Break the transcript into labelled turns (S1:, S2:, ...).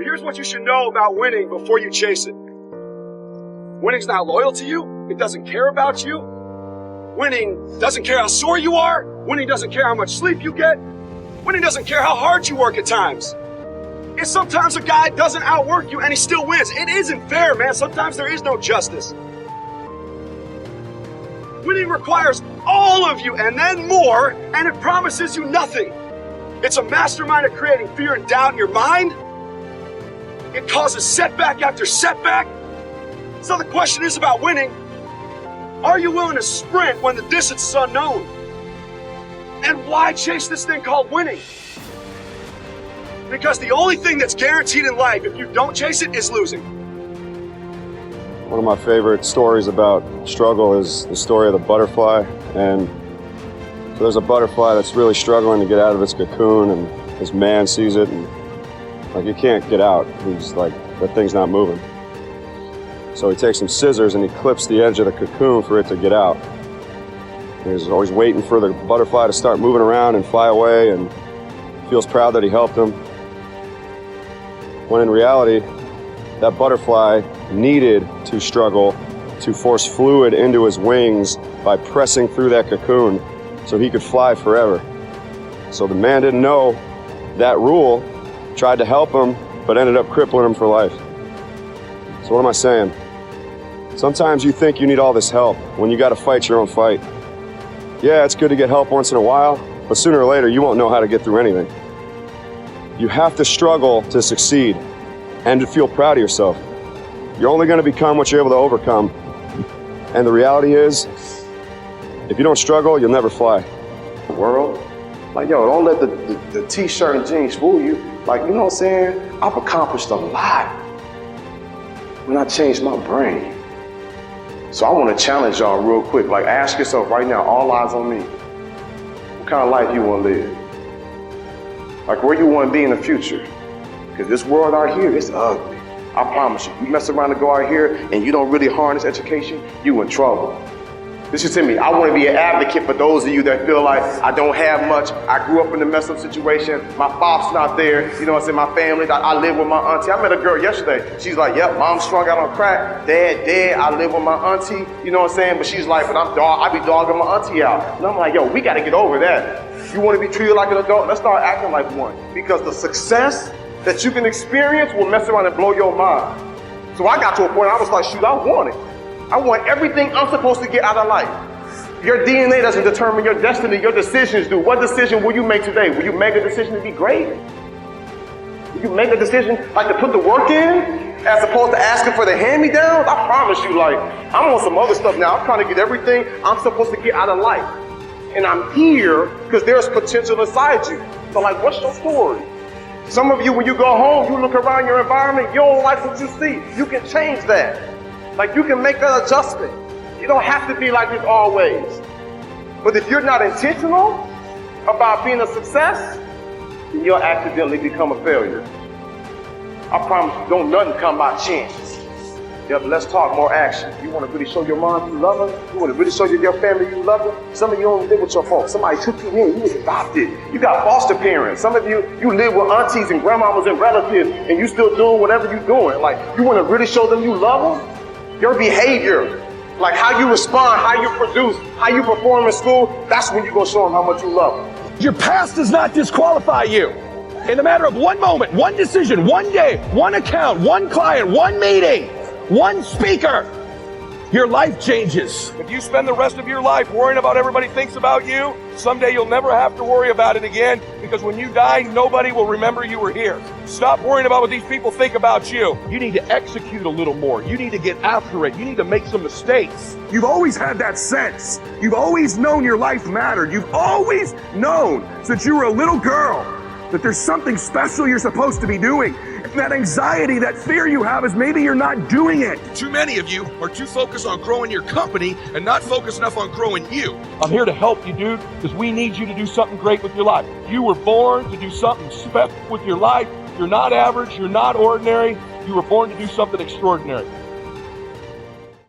S1: But here's what you should know about winning before you chase it. Winning's not loyal to you. It doesn't care about you. Winning doesn't care how sore you are. Winning doesn't care how much sleep you get. Winning doesn't care how hard you work at times. And sometimes a guy doesn't outwork you and he still wins. It isn't fair, man. Sometimes there is no justice. Winning requires all of you and then more, and it promises you nothing. It's a mastermind of creating fear and doubt in your mind. It causes setback after setback. So the question is about winning. Are you willing to sprint when the distance is unknown? And why chase this thing called winning? Because the only thing that's guaranteed in life, if you don't chase it, is losing.
S2: One of my favorite stories about struggle is the story of the butterfly. And so there's a butterfly that's really struggling to get out of its cocoon, and this man sees it and like, he can't get out. He's like, that thing's not moving. So he takes some scissors and he clips the edge of the cocoon for it to get out. And he's always waiting for the butterfly to start moving around and fly away, and feels proud that he helped him. When in reality, that butterfly needed to struggle to force fluid into his wings by pressing through that cocoon so he could fly forever. So the man didn't know that rule, tried to help him, but ended up crippling him for life. So what am I saying? Sometimes you think you need all this help when you got to fight your own fight. Yeah, it's good to get help once in a while, but sooner or later you won't know how to get through anything. You have to struggle to succeed and to feel proud of yourself. You're only going to become what you're able to overcome. And the reality is, if you don't struggle, you'll never fly.
S3: World, like, yo, don't let the t-shirt and jeans fool you. Like, you know what I'm saying? I've accomplished a lot when I changed my brain. So I want to challenge y'all real quick. Like, ask yourself right now, all eyes on me. What kind of life you want to live? Like, where you want to be in the future? Because this world out here is ugly. I promise you. You mess around and go out here and you don't really harness education, you in trouble. Listen to me. I want to be an advocate for those of you that feel like I don't have much. I grew up in a messed up situation. My pop's not there. You know what I'm saying? My family, I live with my auntie. I met a girl yesterday. She's like, yep, mom strung out on crack. Dad dead. I live with my auntie. You know what I'm saying? But she's like, but I be dogging my auntie out. And I'm like, yo, we got to get over that. You want to be treated like an adult? Let's start acting like one. Because the success that you can experience will mess around and blow your mind. So I got to a point I was like, shoot, I want it. I want everything I'm supposed to get out of life. Your DNA doesn't determine your destiny, your decisions do. What decision will you make today? Will you make a decision to be great? Will you make a decision like to put the work in as opposed to asking for the hand-me-downs? I promise you, like, I'm on some other stuff now. I'm trying to get everything I'm supposed to get out of life. And I'm here because there's potential inside you. So like, what's your story? Some of you, when you go home, you look around your environment, you don't like what you see. You can change that. Like, you can make that adjustment. You don't have to be like this always. But if you're not intentional about being a success, then you'll accidentally become a failure. I promise you, don't nothing come by chance. Yeah, but let's talk more action. You want to really show your mom you love her? You want to really show your family you love her? Some of you don't live with your folks. Somebody took you in, you was adopted. You got foster parents. Some of you live with aunties and grandmamas and relatives, and you still doing whatever you're doing. Like, you want to really show them you love them? Your behavior, like how you respond, how you produce, how you perform in school, that's when you're going to show them how much you love them.
S4: Your past does not disqualify you. In the matter of one moment, one decision, one day, one account, one client, one meeting, one speaker, your life changes.
S5: If you spend the rest of your life worrying about what everybody thinks about you, someday you'll never have to worry about it again, because when you die, nobody will remember you were here. Stop worrying about what these people think about you.
S4: You need to execute a little more. You need to get after it. You need to make some mistakes. You've always had that sense. You've always known your life mattered. You've always known since you were a little girl that there's something special you're supposed to be doing. And that anxiety, that fear you have is maybe you're not doing it.
S5: Too many of you are too focused on growing your company and not focused enough on growing you.
S4: I'm here to help you, dude, because we need you to do something great with your life. You were born to do something special with your life. You're not average. You're not ordinary. You were born to do something extraordinary.